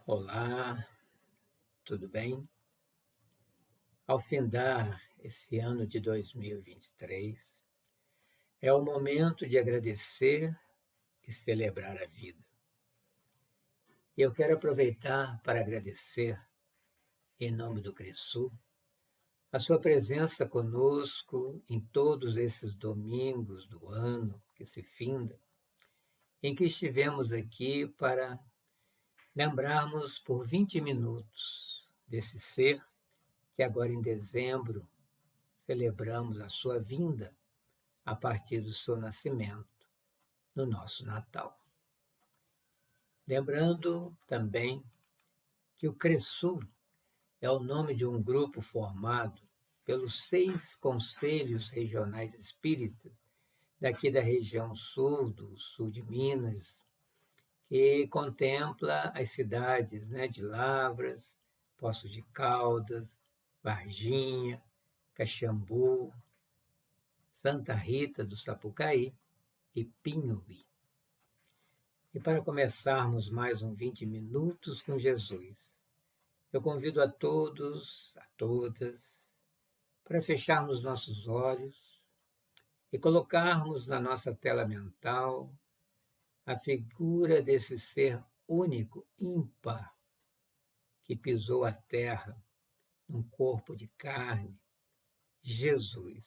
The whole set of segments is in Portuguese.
Olá, tudo bem? Ao findar esse ano de 2023, é o momento de agradecer e celebrar a vida. E eu quero aproveitar para agradecer, em nome do Cressul, a sua presença conosco em todos esses domingos do ano que se finda, em que estivemos aqui para lembrarmos por 20 minutos desse ser que agora em dezembro celebramos a sua vinda a partir do seu nascimento, no nosso Natal. Lembrando também que o CRESUL é o nome de um grupo formado pelos 6 conselhos regionais espíritas daqui da região sul, do sul de Minas, que contempla as cidades de Lavras, Poços de Caldas, Varginha, Caxambu, Santa Rita do Sapucaí e Pinhuí. E para começarmos mais 20 minutos com Jesus, eu convido a todos, a todas, para fecharmos nossos olhos e colocarmos na nossa tela mental a figura desse ser único, ímpar, que pisou a terra num corpo de carne, Jesus,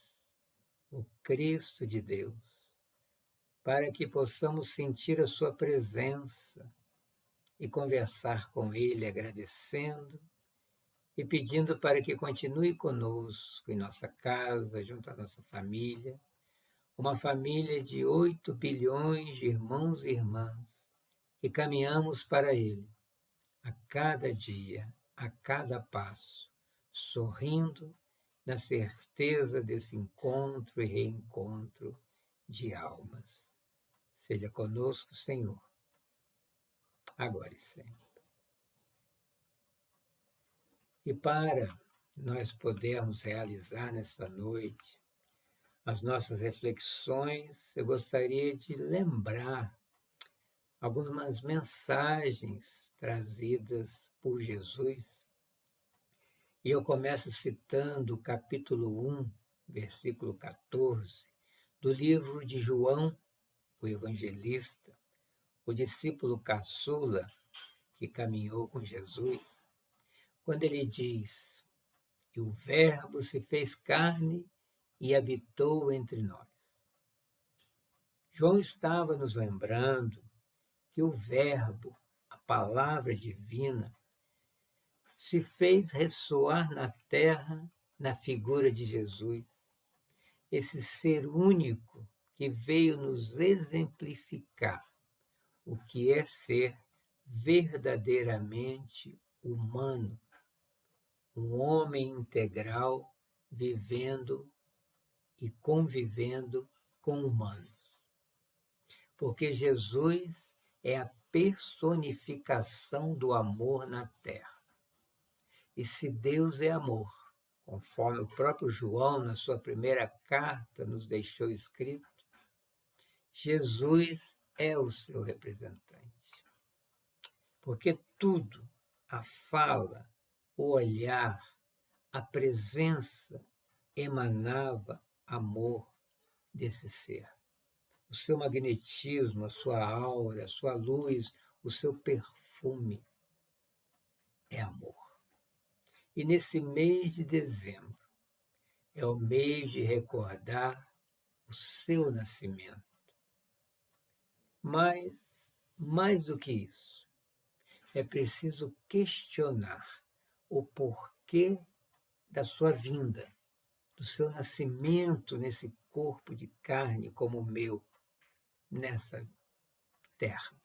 o Cristo de Deus, para que possamos sentir a sua presença e conversar com Ele agradecendo e pedindo para que continue conosco em nossa casa, junto à nossa família, uma família de 8 bilhões de irmãos e irmãs, e caminhamos para Ele a cada dia, a cada passo, sorrindo na certeza desse encontro e reencontro de almas. Seja conosco, Senhor, agora e sempre. E para nós podermos realizar nesta noite as nossas reflexões, eu gostaria de lembrar algumas mensagens trazidas por Jesus. E eu começo citando o capítulo 1, versículo 14, do livro de João, o evangelista, o discípulo caçula que caminhou com Jesus, quando ele diz: "E o Verbo se fez carne e habitou entre nós." João estava nos lembrando que o Verbo, a palavra divina, se fez ressoar na terra na figura de Jesus, esse ser único que veio nos exemplificar o que é ser verdadeiramente humano, um homem integral vivendo e convivendo com humanos. Porque Jesus é a personificação do amor na terra. E se Deus é amor, conforme o próprio João, na sua primeira carta, nos deixou escrito, Jesus é o seu representante. Porque tudo, a fala, o olhar, a presença, emanava amor desse ser. O seu magnetismo, a sua aura, a sua luz, o seu perfume é amor. E nesse mês de dezembro, é o mês de recordar o seu nascimento. Mas, mais do que isso, é preciso questionar o porquê da sua vinda, do seu nascimento nesse corpo de carne como o meu, nessa terra.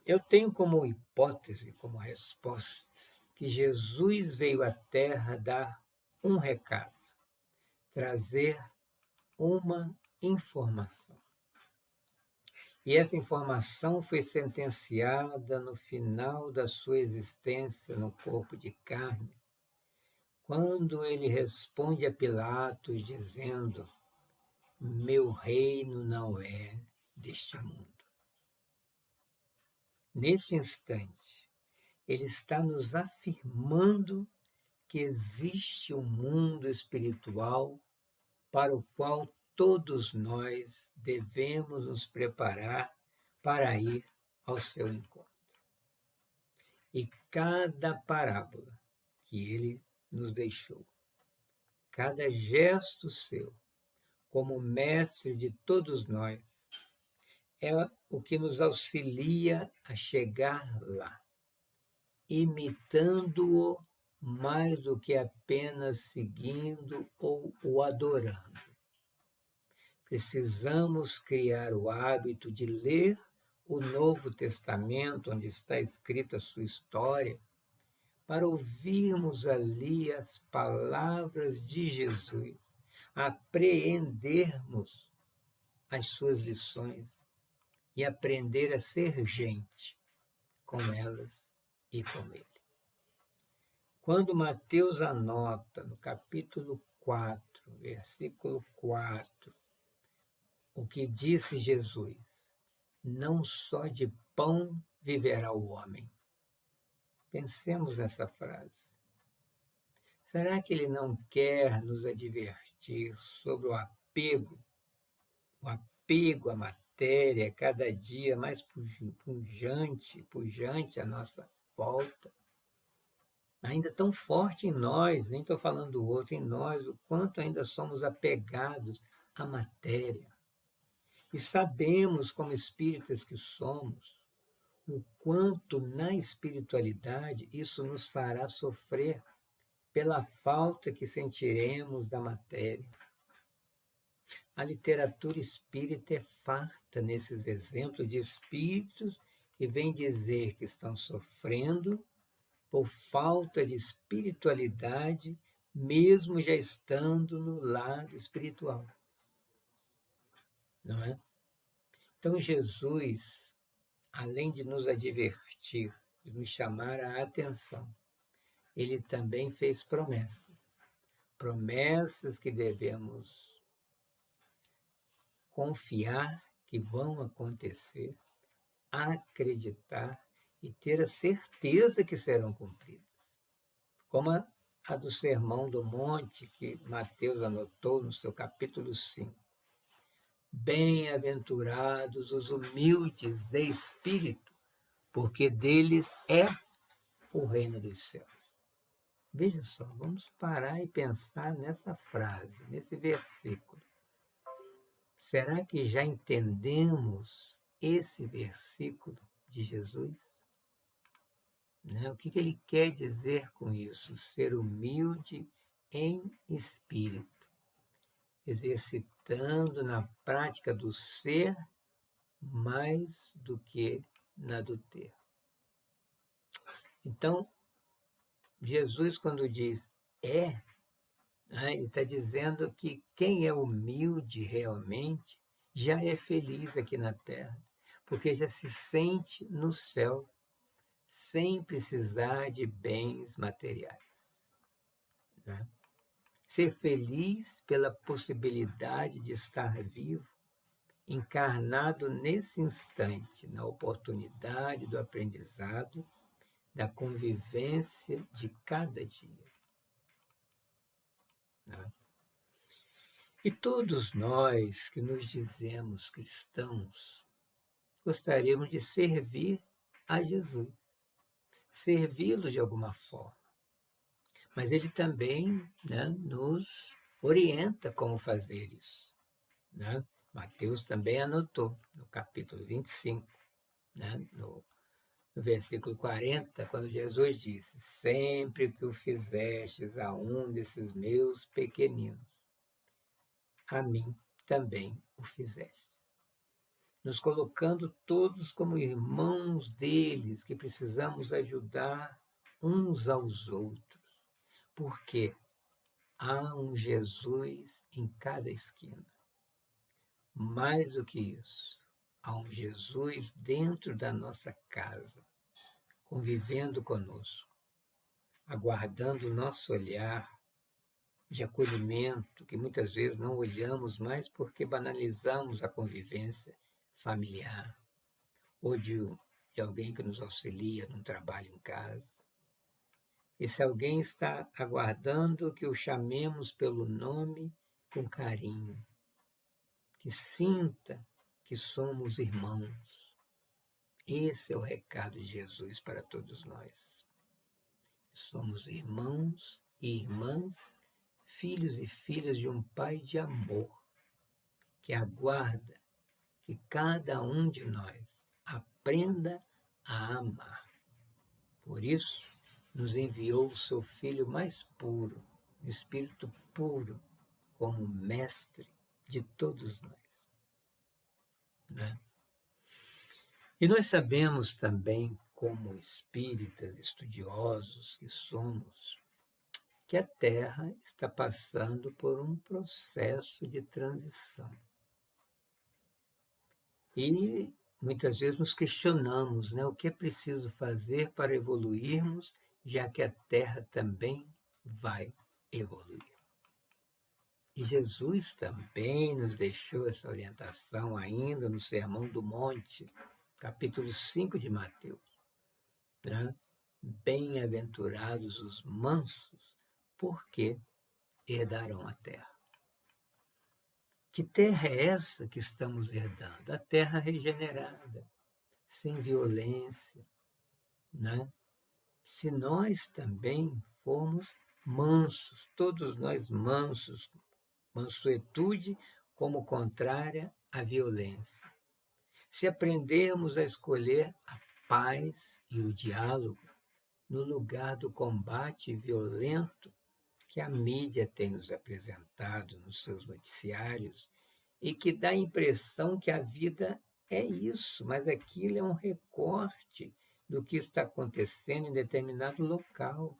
Eu tenho como hipótese, como resposta, que Jesus veio à Terra dar um recado, trazer uma informação. E essa informação foi sentenciada no final da sua existência no corpo de carne, quando ele responde a Pilatos dizendo: "Meu reino não é deste mundo." Neste instante, ele está nos afirmando que existe um mundo espiritual para o qual todos nós devemos nos preparar para ir ao seu encontro. E cada parábola que ele nos deixou, cada gesto seu, como mestre de todos nós, é o que nos auxilia a chegar lá, imitando-o mais do que apenas seguindo ou o adorando. Precisamos criar o hábito de ler o Novo Testamento, onde está escrita a sua história, para ouvirmos ali as palavras de Jesus, apreendermos as suas lições e aprender a ser gente com elas e com ele. Quando Mateus anota no capítulo 4, versículo 4, o que disse Jesus: não só de pão viverá o homem. Pensemos nessa frase. Será que ele não quer nos advertir sobre o apego à matéria, cada dia mais pujante à nossa volta? Ainda tão forte em nós, nem estou falando do outro, em nós, o quanto ainda somos apegados à matéria. E sabemos, como espíritas que somos, o quanto na espiritualidade isso nos fará sofrer pela falta que sentiremos da matéria. A literatura espírita é farta nesses exemplos de espíritos que vêm dizer que estão sofrendo por falta de espiritualidade, mesmo já estando no lado espiritual. Não é? Então, Jesus, além de nos advertir, de nos chamar a atenção, ele também fez promessas. Promessas que devemos confiar que vão acontecer, acreditar e ter a certeza que serão cumpridas. Como a do Sermão do Monte, que Mateus anotou no seu capítulo 5. Bem-aventurados os humildes de espírito, porque deles é o reino dos céus. Veja só, vamos parar e pensar nessa frase, nesse versículo. Será que já entendemos esse versículo de Jesus? Né? O que ele quer dizer com isso? Ser humilde em espírito, exercitando na prática do ser mais do que na do ter. Então, Jesus, quando diz né, ele está dizendo que quem é humilde realmente já é feliz aqui na Terra, porque já se sente no céu, sem precisar de bens materiais. Né? Ser feliz pela possibilidade de estar vivo, encarnado nesse instante, na oportunidade do aprendizado, da convivência de cada dia. Né? E todos nós que nos dizemos cristãos, gostaríamos de servir a Jesus, servi-lo de alguma forma. Mas ele também, né, nos orienta como fazer isso. Né? Mateus também anotou no capítulo 25, né, no versículo 40, quando Jesus disse: sempre que o fizestes a um desses meus pequeninos, a mim também o fizeste. Nos colocando todos como irmãos deles, que precisamos ajudar uns aos outros, porque há um Jesus em cada esquina. Mais do que isso, há um Jesus dentro da nossa casa, convivendo conosco, aguardando o nosso olhar de acolhimento, que muitas vezes não olhamos mais porque banalizamos a convivência familiar, ou de de alguém que nos auxilia num trabalho em casa. Esse alguém está aguardando que o chamemos pelo nome com carinho, que sinta que somos irmãos. Esse é o recado de Jesus para todos nós. Somos irmãos e irmãs, filhos e filhas de um Pai de amor, que aguarda que cada um de nós aprenda a amar. Por isso, nos enviou o seu Filho mais puro, o Espírito puro, como mestre de todos nós. Né? E nós sabemos também, como espíritas estudiosos que somos, que a Terra está passando por um processo de transição. E muitas vezes nos questionamos, né, o que é preciso fazer para evoluirmos, já que a Terra também vai evoluir. E Jesus também nos deixou essa orientação ainda no Sermão do Monte, capítulo 5 de Mateus. Né? Bem-aventurados os mansos, porque herdarão a terra. Que terra é essa que estamos herdando? A terra regenerada, sem violência. Né? Se nós também formos mansos, todos nós mansos, mansuetude como contrária à violência. Se aprendermos a escolher a paz e o diálogo no lugar do combate violento que a mídia tem nos apresentado nos seus noticiários e que dá a impressão que a vida é isso, mas aquilo é um recorte do que está acontecendo em determinado local.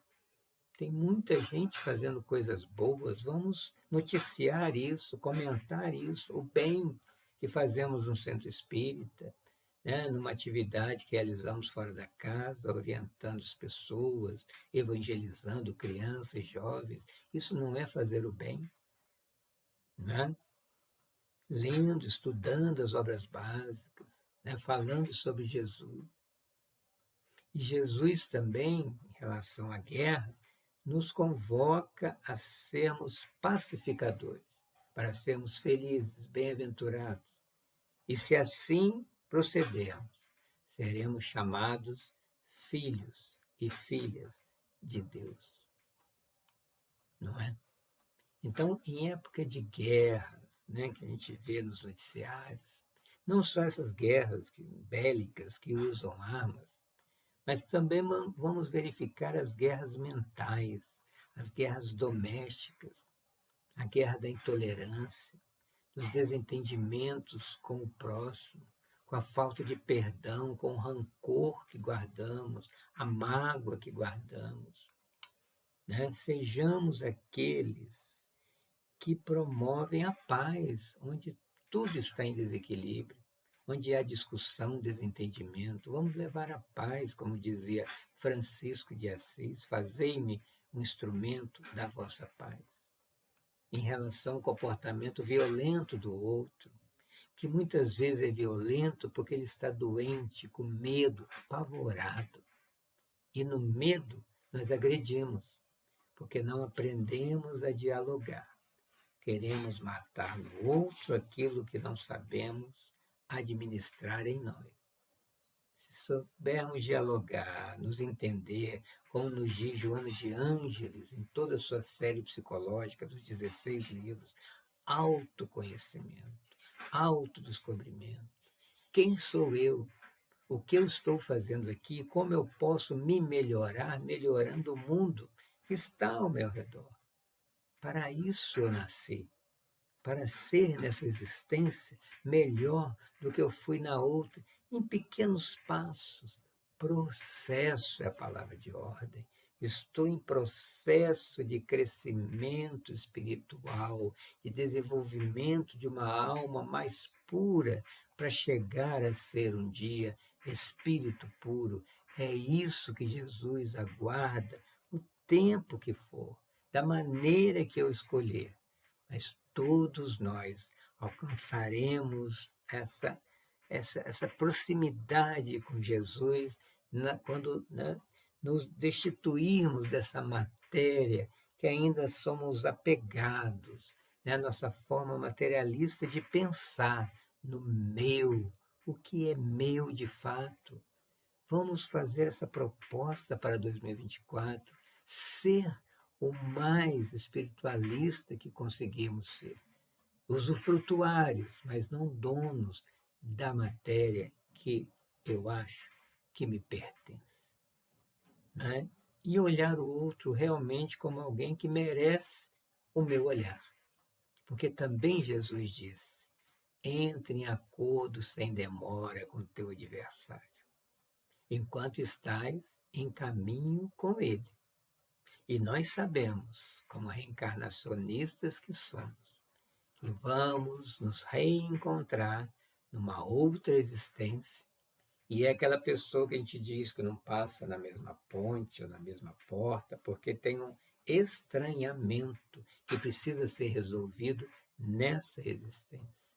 Tem muita gente fazendo coisas boas, vamos noticiar isso, comentar isso, o bem que fazemos no centro espírita, né, numa atividade que realizamos fora da casa, orientando as pessoas, evangelizando crianças e jovens. Isso não é fazer o bem? Né? Lendo, estudando as obras básicas, né, falando sobre Jesus. E Jesus também, em relação à guerra, nos convoca a sermos pacificadores, para sermos felizes, bem-aventurados. E se assim procedermos, seremos chamados filhos e filhas de Deus. Não é? Então, em época de guerra, né, que a gente vê nos noticiários, não só essas guerras bélicas que usam armas, mas também vamos verificar as guerras mentais, as guerras domésticas, a guerra da intolerância, dos desentendimentos com o próximo, com a falta de perdão, com o rancor que guardamos, a mágoa que guardamos. Né? Sejamos aqueles que promovem a paz, onde tudo está em desequilíbrio, onde há discussão, desentendimento. Vamos levar a paz, como dizia Francisco de Assis, fazei-me um instrumento da vossa paz. Em relação ao comportamento violento do outro, que muitas vezes é violento porque ele está doente, com medo, apavorado. E no medo nós agredimos, porque não aprendemos a dialogar. Queremos matar no outro aquilo que não sabemos administrar em nós. Se soubermos dialogar, nos entender, como nos diz Joana de Ângeles, em toda a sua série psicológica dos 16 livros, autoconhecimento, autodescobrimento. Quem sou eu? O que eu estou fazendo aqui? Como eu posso me melhorar, melhorando o mundo que está ao meu redor? Para isso eu nasci. Para ser nessa existência melhor do que eu fui na outra, em pequenos passos. Processo é a palavra de ordem. Estou em processo de crescimento espiritual, de desenvolvimento de uma alma mais pura, para chegar a ser um dia espírito puro. É isso que Jesus aguarda, o tempo que for, da maneira que eu escolher. Mas todos nós alcançaremos essa essa proximidade com Jesus, quando, né, nos destituirmos dessa matéria que ainda somos apegados, né, a nossa forma materialista de pensar no meu, o que é meu de fato. Vamos fazer essa proposta para 2024, ser o mais espiritualista que conseguimos ser, usufrutuários, mas não donos da matéria que eu acho que me pertence, né? E olhar o outro realmente como alguém que merece o meu olhar. Porque também Jesus disse: entre em acordo sem demora com o teu adversário, enquanto estás em caminho com ele. E nós sabemos, como reencarnacionistas que somos, que vamos nos reencontrar numa outra existência. E é aquela pessoa que a gente diz que não passa na mesma ponte ou na mesma porta, porque tem um estranhamento que precisa ser resolvido nessa existência.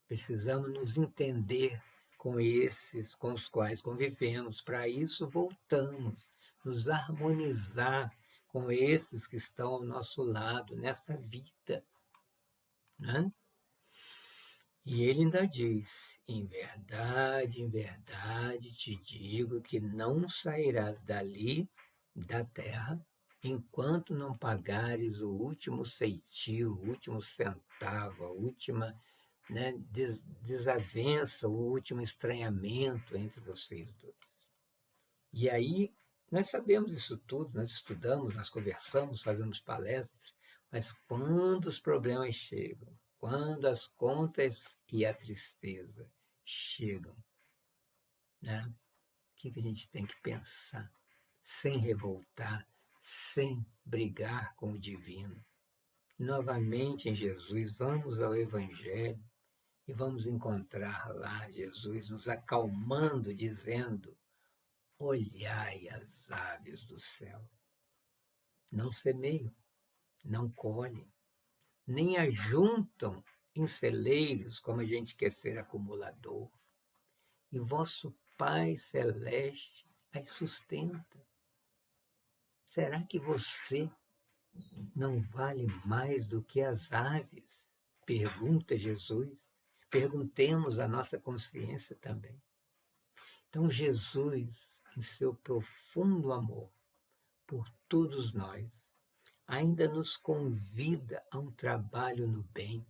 Precisamos nos entender com esses com os quais convivemos. Para isso, voltamos, nos harmonizar com esses que estão ao nosso lado nessa vida, né? E ele ainda diz: em verdade te digo que não sairás dali, da terra, enquanto não pagares o último ceitil, o último centavo, a última, né, desavença, o último estranhamento entre vocês dois. E aí, nós sabemos isso tudo, nós estudamos, nós conversamos, fazemos palestras, mas quando os problemas chegam, quando as contas e a tristeza chegam, né, o que a gente tem que pensar? Sem revoltar, sem brigar com o divino. Novamente em Jesus, vamos ao Evangelho e vamos encontrar lá Jesus nos acalmando, dizendo: olhai as aves do céu. Não semeiam, não colhem, nem ajuntam em celeiros, como a gente quer ser acumulador. E vosso Pai Celeste as sustenta. Será que você não vale mais do que as aves? Pergunta Jesus. Perguntemos à nossa consciência também. Então, Jesus, em seu profundo amor por todos nós, ainda nos convida a um trabalho no bem,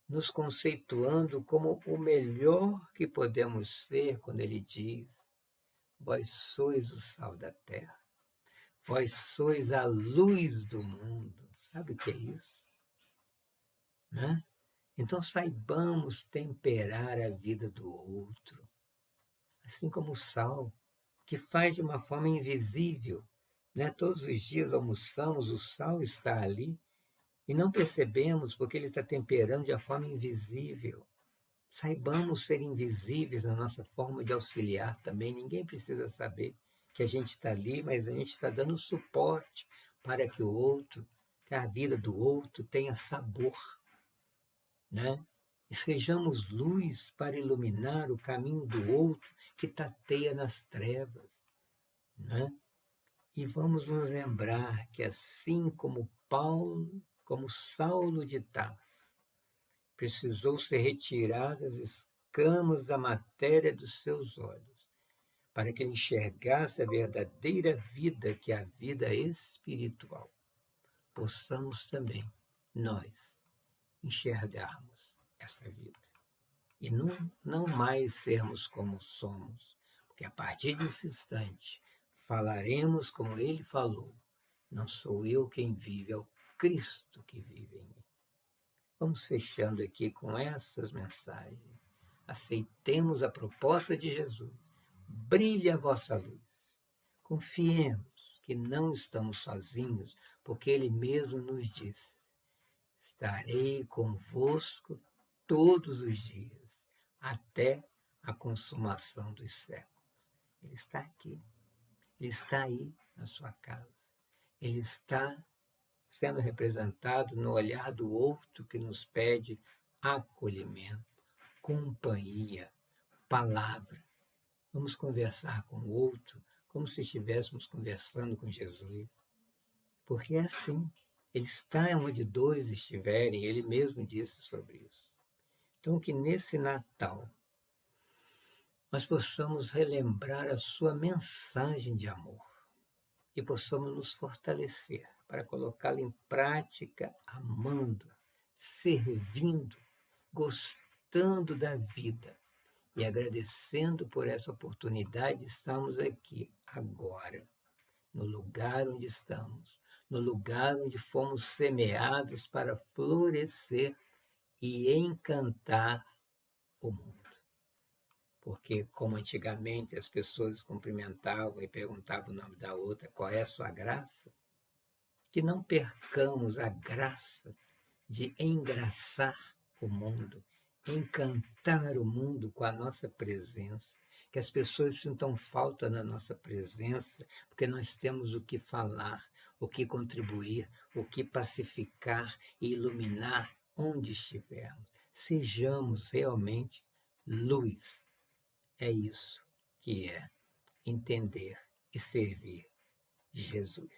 nos conceituando como o melhor que podemos ser quando ele diz: vós sois o sal da terra, vós sois a luz do mundo. Sabe o que é isso? Né? Então saibamos temperar a vida do outro, assim como o sal, que faz de uma forma invisível. Né? Todos os dias almoçamos, o sal está ali, e não percebemos porque ele está temperando de uma forma invisível. Saibamos ser invisíveis na nossa forma de auxiliar também. Ninguém precisa saber que a gente está ali, mas a gente está dando suporte para que o outro, que a vida do outro tenha sabor, né? E sejamos luz para iluminar o caminho do outro que tateia nas trevas, né? E vamos nos lembrar que assim como Paulo, como Saulo de Tarso, precisou ser retirado as escamas da matéria dos seus olhos, para que ele enxergasse a verdadeira vida, que é a vida espiritual. Possamos também, nós, enxergarmos essa vida. E não mais sermos como somos, porque a partir desse instante falaremos como ele falou: não sou eu quem vive, é o Cristo que vive em mim. Vamos fechando aqui com essas mensagens. Aceitemos a proposta de Jesus. Brilhe a vossa luz. Confiemos que não estamos sozinhos, porque ele mesmo nos disse: estarei convosco todos os dias, até a consumação dos séculos. Ele está aqui. Ele está aí na sua casa. Ele está sendo representado no olhar do outro que nos pede acolhimento, companhia, palavra. Vamos conversar com o outro como se estivéssemos conversando com Jesus. Porque é assim. Ele está onde dois estiverem, ele mesmo disse sobre isso. Então, que nesse Natal nós possamos relembrar a sua mensagem de amor e possamos nos fortalecer para colocá-la em prática, amando, servindo, gostando da vida e agradecendo por essa oportunidade de estarmos aqui agora, no lugar onde estamos, no lugar onde fomos semeados para florescer e encantar o mundo. Porque, como antigamente as pessoas cumprimentavam e perguntavam o nome da outra, qual é a sua graça, que não percamos a graça de engraçar o mundo, encantar o mundo com a nossa presença, que as pessoas sintam falta da nossa presença, porque nós temos o que falar, o que contribuir, o que pacificar e iluminar onde estivermos. Sejamos realmente luz. É isso que é entender e servir Jesus.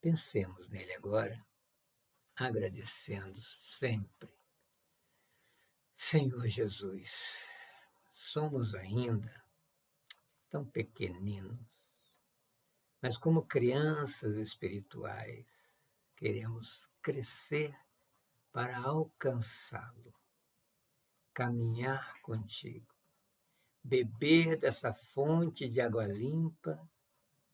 Pensemos nele agora, agradecendo sempre. Senhor Jesus, somos ainda tão pequeninos, mas como crianças espirituais, queremos crescer para alcançá-lo, caminhar contigo, beber dessa fonte de água limpa,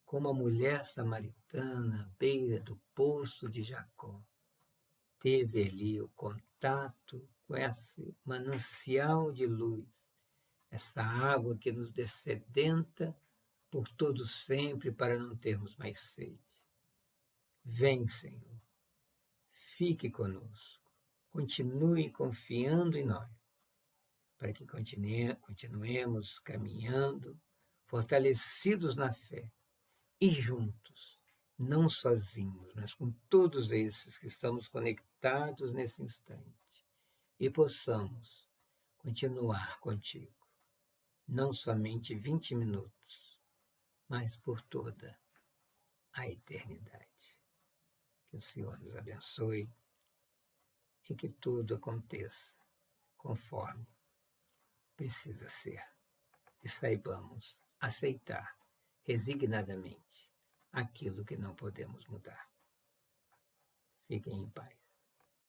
como a mulher samaritana à beira do poço de Jacó. Teve ali o contato com esse manancial de luz, essa água que nos dessedenta por todo sempre para não termos mais sede. Vem, Senhor, fique conosco, continue confiando em nós, para que continuemos caminhando, fortalecidos na fé e juntos, não sozinhos, mas com todos esses que estamos conectados nesse instante, e possamos continuar contigo, não somente 20 minutos, mas por toda a eternidade. Que o Senhor nos abençoe e que tudo aconteça conforme precisa ser. E saibamos aceitar resignadamente aquilo que não podemos mudar. Fiquem em paz.